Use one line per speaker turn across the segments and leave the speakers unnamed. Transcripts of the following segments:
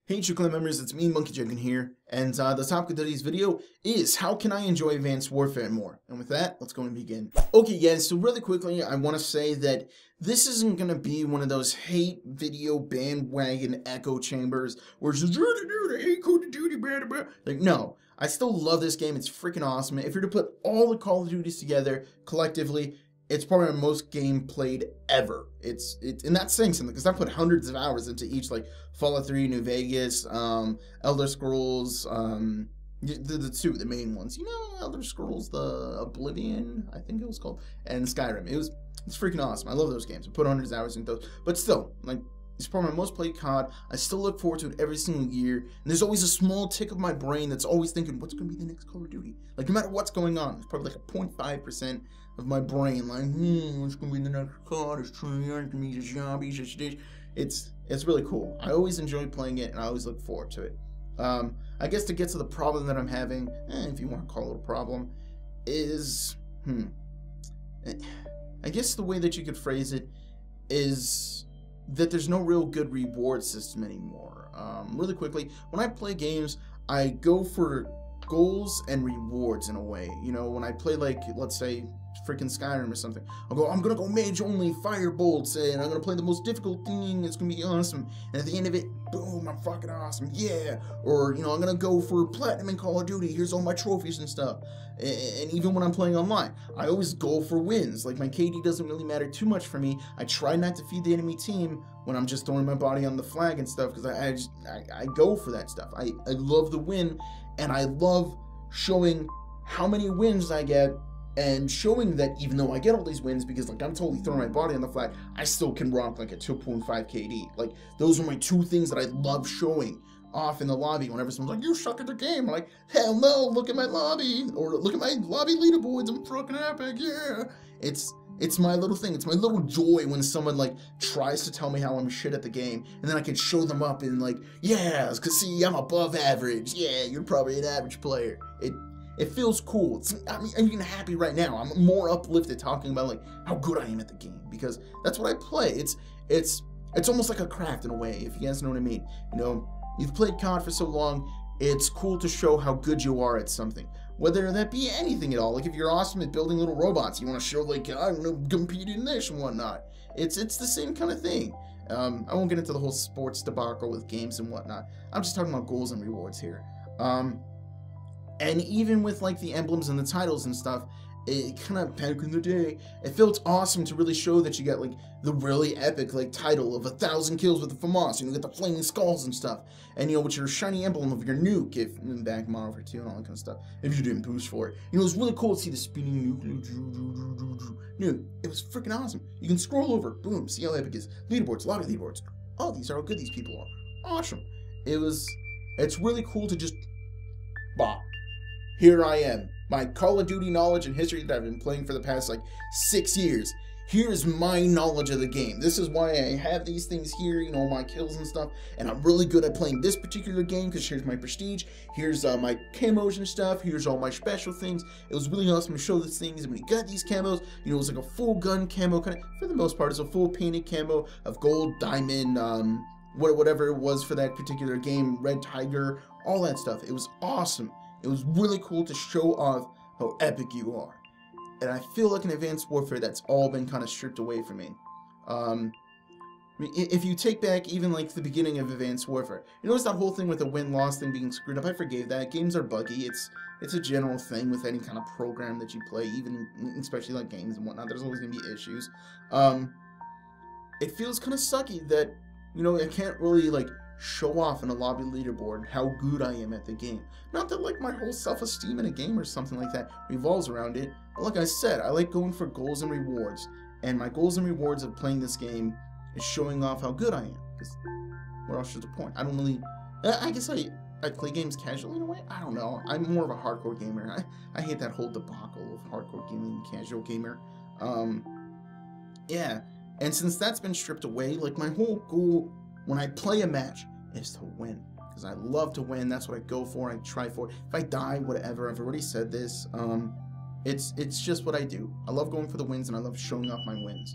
Hey Clan members, it's me, Monkey Chicken here, and the topic of today's video is how can I enjoy Advanced Warfare more? And with that, let's go and begin. Okay guys, so really quickly, I want to say that this isn't going to be one of those hate video bandwagon echo chambers where it's just, I hate Call of Duty, blah, blah. Like, no, I still love this game, it's freaking awesome. If you're to put all the Call of Duties together, collectively, it's probably my most game played ever. It's and that's saying something because I put hundreds of hours into each, like Fallout 3, New Vegas, Elder Scrolls, the main ones. You know, Elder Scrolls, the Oblivion, I think it was called, and Skyrim. It's freaking awesome. I love those games. I put hundreds of hours into those, but still, like, it's probably my most played COD. I still look forward to it every single year. And there's always a small tick of my brain that's always thinking, what's going to be the next Call of Duty? Like, no matter what's going on, it's probably like a 0.5% of my brain, like, what's going to be the next COD? It's Tranquility, it's zombies, it's this. It's really cool. I always enjoy playing it, and I always look forward to it. I guess to get to the problem that I'm having, if you want to call it a problem, is, I guess the way that you could phrase it is that there's no real good reward system anymore. Really quickly, when I play games, I go for goals and rewards in a way. You know, when I play, like, let's say freaking Skyrim or something, I'm gonna go mage only, fire bolts, and I'm gonna play the most difficult thing, it's gonna be awesome, and at the end of it, boom, I'm fucking awesome, yeah. Or, you know, I'm gonna go for platinum in Call of Duty, here's all my trophies and stuff. And even when I'm playing online, I always go for wins. Like, my KD doesn't really matter too much for me. I try not to feed the enemy team when I'm just throwing my body on the flag and stuff, because I go for that stuff. I love the win, and I love showing how many wins I get, and showing that even though I get all these wins, because, like, I'm totally throwing my body on the flag, I still can rock like a 2.5 KD. Like, those are my two things that I love showing off in the lobby whenever someone's like, you suck at the game. I'm like, hell no, look at my lobby, or look at my lobby leaderboards, I'm fucking epic, yeah. It's my little thing. It's my little joy when someone, like, tries to tell me how I'm shit at the game, and then I can show them up and, like, yeah, because see, I'm above average. Yeah, you're probably an average player. It feels cool. I'm even happy right now. I'm more uplifted talking about, like, how good I am at the game, because that's what I play. It's almost like a craft in a way, if you guys know what I mean. You know, you've played COD for so long, it's cool to show how good you are at something. Whether that be anything at all. Like, if you're awesome at building little robots, you want to show, like, I don't know, compete in this and whatnot. It's the same kind of thing. I won't get into the whole sports debacle with games and whatnot. I'm just talking about goals and rewards here. And even with, like, the emblems and the titles and stuff, it kind of, back in the day, it felt awesome to really show that you got, like, the really epic, like, title of 1,000 kills with the FAMAS, you know, get the flaming skulls and stuff, and, you know, with your shiny emblem of your nuke, if, back Modern Warfare 2 and all that kind of stuff, if you didn't boost for it. You know, it was really cool to see the spinning nuke. It was freaking awesome. You can scroll over, boom, see how epic it is. Leaderboards, lobby leaderboards. Oh, these are how good these people are. Awesome. It's really cool to just, bah. Here I am, my Call of Duty knowledge and history that I've been playing for the past, like, 6 years. Here's my knowledge of the game. This is why I have these things here, you know, my kills and stuff, and I'm really good at playing this particular game, because here's my prestige, here's my camos and stuff, here's all my special things. It was really awesome to show these things, and when you got these camos, you know, it was like a full gun camo, kind of, for the most part, it's a full painted camo of gold, diamond, whatever it was for that particular game, red tiger, all that stuff. It was awesome. It was really cool to show off how epic you are. And I feel like in Advanced Warfare, that's all been kind of stripped away from me. I mean, if you take back even, like, the beginning of Advanced Warfare, you notice that whole thing with the win-loss thing being screwed up? I forgave that. Games are buggy. It's a general thing with any kind of program that you play, even especially like games and whatnot. There's always going to be issues. It feels kind of sucky that, you know, I can't really, like, show off in a lobby leaderboard how good I am at the game. Not that, like, my whole self-esteem in a game or something like that revolves around it, but like I said, I like going for goals and rewards, and my goals and rewards of playing this game is showing off how good I am, because what else is the point? I don't really, I guess I play games casually in a way? I don't know. I'm more of a hardcore gamer. I hate that whole debacle of hardcore gaming and casual gamer. Yeah, and since that's been stripped away, like, my whole goal when I play a match is to win, because I love to win. That's what I go for. I try for. If I die, whatever. I've already said this. It's just what I do. I love going for the wins, and I love showing off my wins.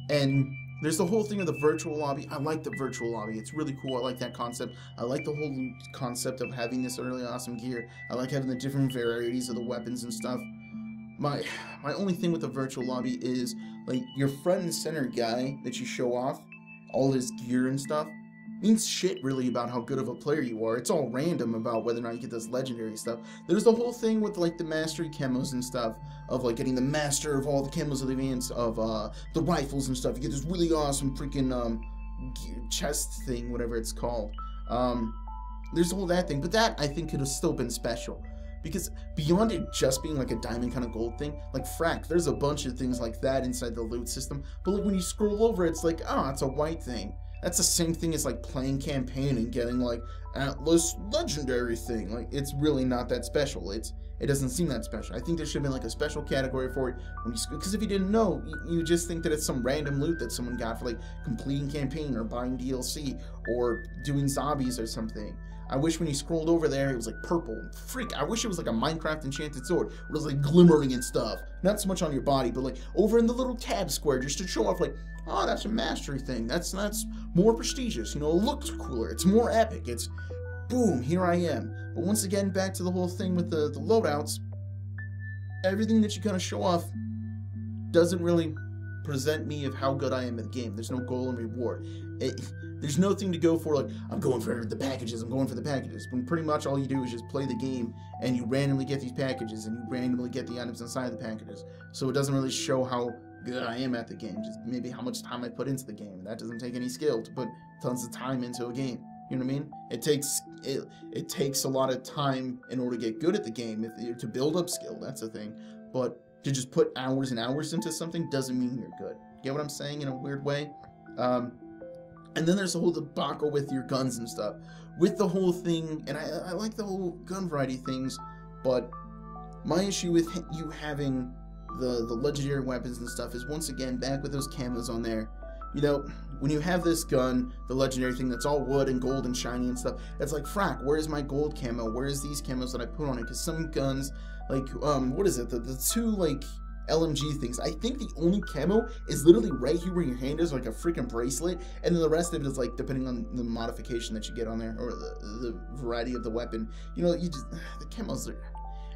And There's the whole thing of the virtual lobby. I like the virtual lobby. It's really cool. I like that concept. I like the whole concept of having this really awesome gear. I like having the different varieties of the weapons and stuff. My only thing with the virtual lobby is, like, your front and center guy that you show off, all his gear and stuff, means shit really about how good of a player you are. It's all random about whether or not you get this legendary stuff. There's the whole thing with, like, the mastery camos and stuff, of, like, getting the master of all the camos of the advance of the rifles and stuff. You get this really awesome freaking chest thing, whatever it's called. There's all that thing, but that I think could have still been special. Because beyond it just being like a diamond kind of gold thing, like frack, there's a bunch of things like that inside the loot system. But like when you scroll over, it's like, oh, it's a white thing. That's the same thing as like playing campaign and getting like Atlas legendary thing. Like it's really not that special. It doesn't seem that special. I think there should have been like a special category for it when you, because if you didn't know, you just think that it's some random loot that someone got for like completing campaign or buying DLC or doing zombies or something. I wish when you scrolled over there, it was like purple. Freak, I wish it was like a Minecraft enchanted sword. Where it was like glimmering and stuff. Not so much on your body, but like over in the little tab square, just to show off like, oh, that's a mastery thing. That's more prestigious. You know, it looks cooler. It's more epic. It's, boom, here I am. But once again, back to the whole thing with the loadouts. Everything that you kind of show off doesn't really present me of how good I am at the game. There's no goal and reward. There's nothing to go for, like, I'm going for the packages, I'm going for the packages. When pretty much all you do is just play the game, and you randomly get these packages, and you randomly get the items inside the packages. So it doesn't really show how good I am at the game, just maybe how much time I put into the game. That doesn't take any skill to put tons of time into a game. You know what I mean? It takes a lot of time in order to get good at the game, to build up skill, that's the thing. But to just put hours and hours into something doesn't mean you're good. Get what I'm saying in a weird way? And then there's the whole debacle with your guns and stuff. With the whole thing, and I like the whole gun variety things, but my issue with you having the legendary weapons and stuff is, once again, back with those camos on there. You know, when you have this gun, the legendary thing that's all wood and gold and shiny and stuff, it's like, frack, where's my gold camo? Where's these camos that I put on it? Because some guns, like, what is it? The two, like, LMG things, I think the only camo is literally right here where your hand is, like a freaking bracelet, and then the rest of it is like depending on the modification that you get on there, or the variety of the weapon. You know, the camos are,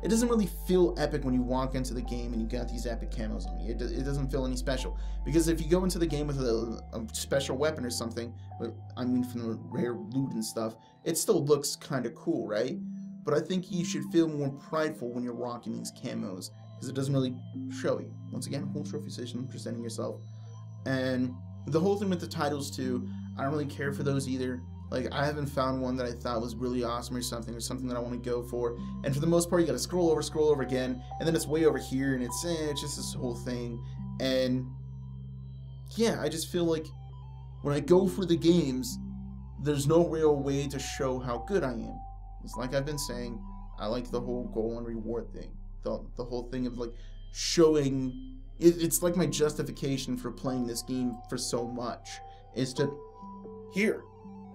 it doesn't really feel epic when you walk into the game and you got these epic camos on you. It doesn't feel any special, because if you go into the game with a special weapon or something, I mean from the rare loot and stuff, it still looks kind of cool, right? But I think you should feel more prideful when you're rocking these camos, because it doesn't really show you. Once again, whole trophy system, presenting yourself. And the whole thing with the titles too, I don't really care for those either. Like, I haven't found one that I thought was really awesome or something that I want to go for. And for the most part, you gotta scroll over again, and then it's way over here, and it's just this whole thing. And yeah, I just feel like when I go for the games, there's no real way to show how good I am. It's like I've been saying, I like the whole goal and reward thing. The whole thing of like showing, it's like my justification for playing this game for so much is to, here,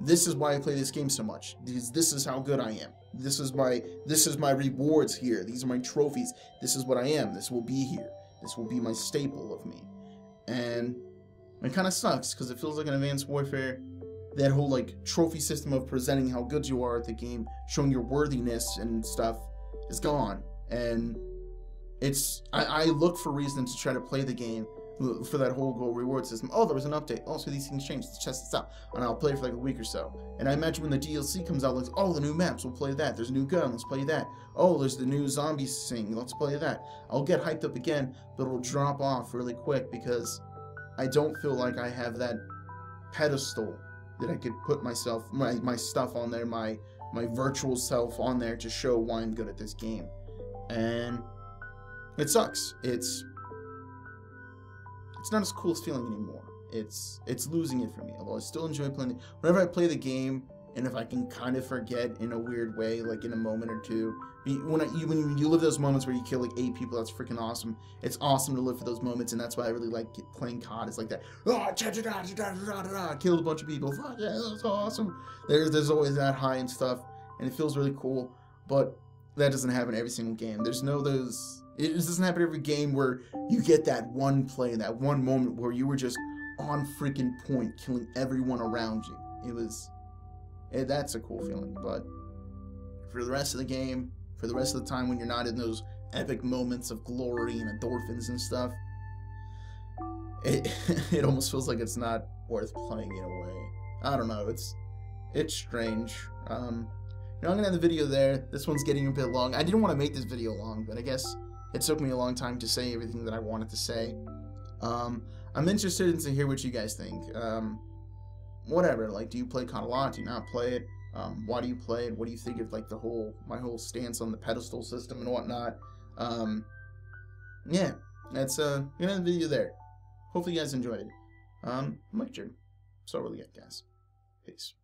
this is why I play this game so much. This is how good I am. This is my rewards here. These are my trophies. This is what I am. This will be here. This will be my staple of me. And it kind of sucks because it feels like an Advanced Warfare, that whole like trophy system of presenting how good you are at the game, showing your worthiness and stuff, is gone. And I look for reasons to try to play the game for that whole goal reward system. Oh, there was an update. Oh, so these things changed. Let's test this out. And I'll play for like a week or so. And I imagine when the DLC comes out, like, oh, the new maps, we'll play that. There's a new gun, let's play that. Oh, there's the new zombies thing, let's play that. I'll get hyped up again, but it'll drop off really quick because I don't feel like I have that pedestal that I could put myself, my stuff on there, my virtual self on there to show why I'm good at this game. And it sucks. It's not as cool as feeling anymore. It's losing it for me. Although I still enjoy playing it. Whenever I play the game, and if I can kind of forget in a weird way, like in a moment or two, when you live those moments where you kill like 8 people, that's freaking awesome. It's awesome to live for those moments, and that's why I really like playing COD. It's like that. Killed a bunch of people. Fuck yeah, that's awesome. There's always that high and stuff, and it feels really cool. But that doesn't happen every single game. There's no those. It doesn't happen every game where you get that one play, that one moment where you were just on freaking point, killing everyone around you. That's a cool feeling. But for the rest of the game, for the rest of the time when you're not in those epic moments of glory and endorphins and stuff, it almost feels like it's not worth playing in a way. I don't know, it's strange. I'm gonna end the video there. This one's getting a bit long. I didn't want to make this video long, but I guess it took me a long time to say everything that I wanted to say. I'm interested to hear what you guys think. Whatever, like, do you play COD a lot? Do you not play it? Why do you play it? What do you think of, like, my whole stance on the pedestal system and whatnot? Yeah, that's gonna end the video there. Hopefully you guys enjoyed it. I'm Mike Jordan. So really good, guys. Peace.